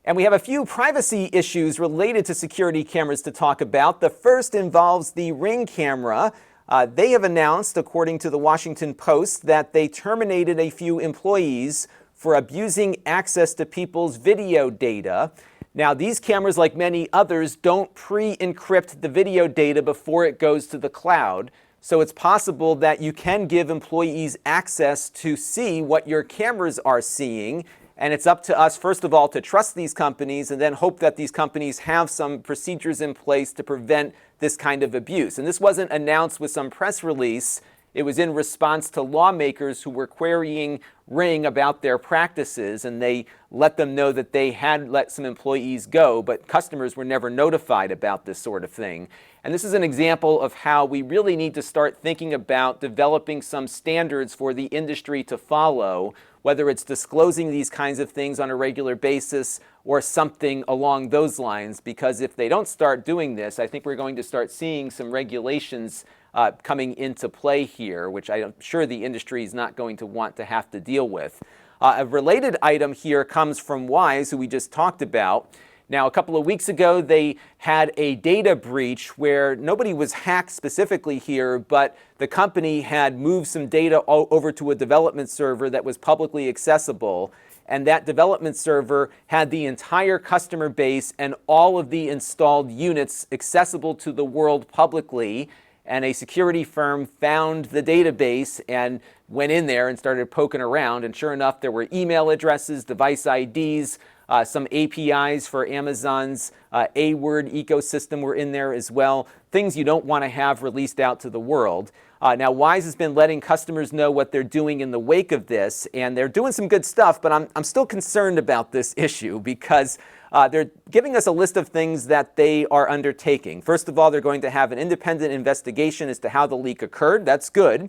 And we have a few privacy issues related to security cameras to talk about. The first involves the Ring camera. They have announced, according to the Washington Post, that they terminated a few employees for abusing access to people's video data. Now, these cameras, like many others, don't pre-encrypt the video data before it goes to the cloud. So it's possible that you can give employees access to see what your cameras are seeing. And it's up to us, first of all, to trust these companies and then hope that these companies have some procedures in place to prevent this kind of abuse. And this wasn't announced with some press release. It was in response to lawmakers who were querying Ring about their practices, and they let them know that they had let some employees go, but customers were never notified about this sort of thing. And this is an example of how we really need to start thinking about developing some standards for the industry to follow, whether it's disclosing these kinds of things on a regular basis or something along those lines, because if they don't start doing this, I think we're going to start seeing some regulations coming into play here, which I'm sure the industry is not going to want to have to deal with. A related item here comes from Wise, who we just talked about. Now, a couple of weeks ago, they had a data breach where nobody was hacked specifically here, but the company had moved some data over to a development server that was publicly accessible. And that development server had the entire customer base and all of the installed units accessible to the world publicly. And a security firm found the database and went in there and started poking around. And sure enough, there were email addresses, device IDs, some APIs for Amazon's A-word ecosystem were in there as well. Things you don't want to have released out to the world. Now, Wise has been letting customers know what they're doing in the wake of this, and they're doing some good stuff, but I'm still concerned about this issue because they're giving us a list of things that they are undertaking. First of all, they're going to have an independent investigation as to how the leak occurred. That's good.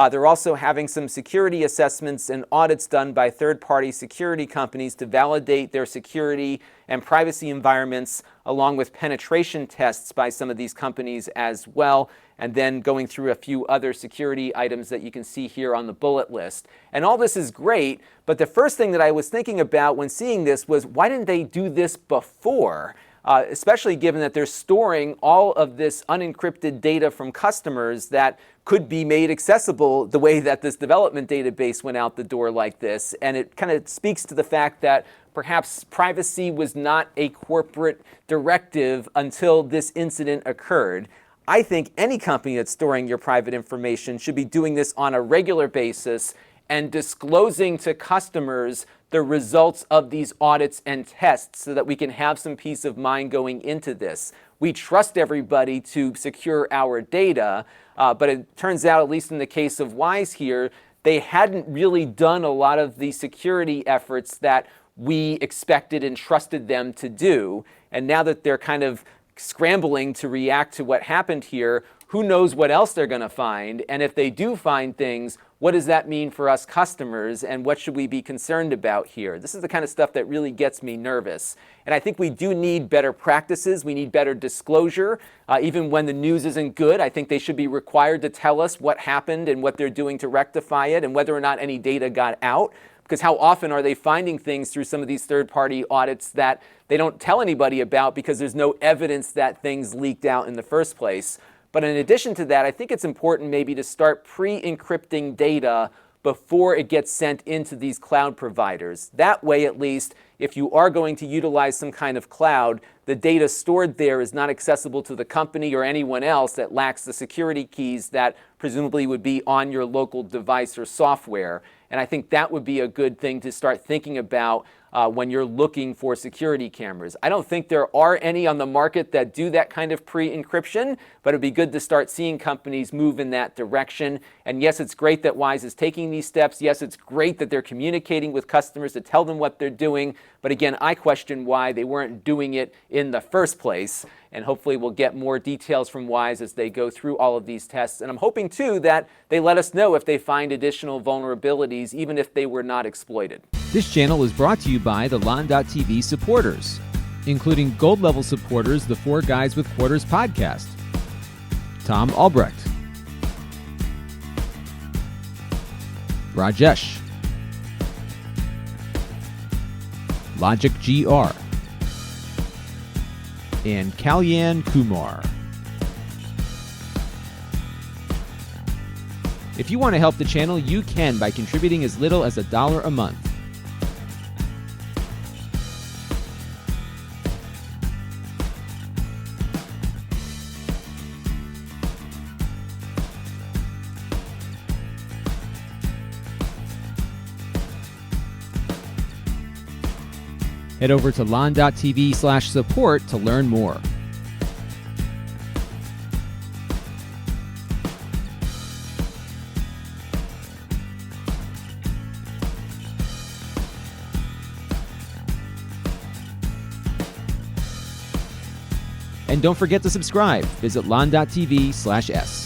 They're also having some security assessments and audits done by third-party security companies to validate their security and privacy environments, along with penetration tests by some of these companies as well, and then going through a few other security items that you can see here on the bullet list. And all this is great, but the first thing that I was thinking about when seeing this was, why didn't they do this before? Especially given that they're storing all of this unencrypted data from customers that could be made accessible the way that this development database went out the door like this. And it kind of speaks to the fact that perhaps privacy was not a corporate directive until this incident occurred. I think any company that's storing your private information should be doing this on a regular basis and disclosing to customers the results of these audits and tests so that we can have some peace of mind going into this. We trust everybody to secure our data, but it turns out, at least in the case of Wise here, they hadn't really done a lot of the security efforts that we expected and trusted them to do. And now that they're kind of scrambling to react to what happened here, who knows what else they're going to find? And if they do find things, what does that mean for us customers, and what should we be concerned about here? This is the kind of stuff that really gets me nervous. And I think we do need better practices. We need better disclosure. Even when the news isn't good, I think they should be required to tell us what happened and what they're doing to rectify it and whether or not any data got out. Because how often are they finding things through some of these third-party audits that they don't tell anybody about because there's no evidence that things leaked out in the first place? But in addition to that, I think it's important maybe to start pre-encrypting data before it gets sent into these cloud providers. That way, at least, if you are going to utilize some kind of cloud, the data stored there is not accessible to the company or anyone else that lacks the security keys that presumably would be on your local device or software. And I think that would be a good thing to start thinking about when you're looking for security cameras. I don't think there are any on the market that do that kind of pre-encryption, but it'd be good to start seeing companies move in that direction. And yes, it's great that Wise is taking these steps. Yes, it's great that they're communicating with customers to tell them what they're doing. But again, I question why they weren't doing it in the first place. And hopefully we'll get more details from Wise as they go through all of these tests. And I'm hoping, too, that they let us know if they find additional vulnerabilities, even if they were not exploited. This channel is brought to you by the Lon.TV supporters, including gold-level supporters, the Four Guys with Quarters podcast, Tom Albrecht, Rajesh, Logic GR, and Kalyan Kumar. If you want to help the channel, you can by contributing as little as $1 a month. Head over to Lon.TV/support to learn more. And don't forget to subscribe. Visit Lon.TV/s.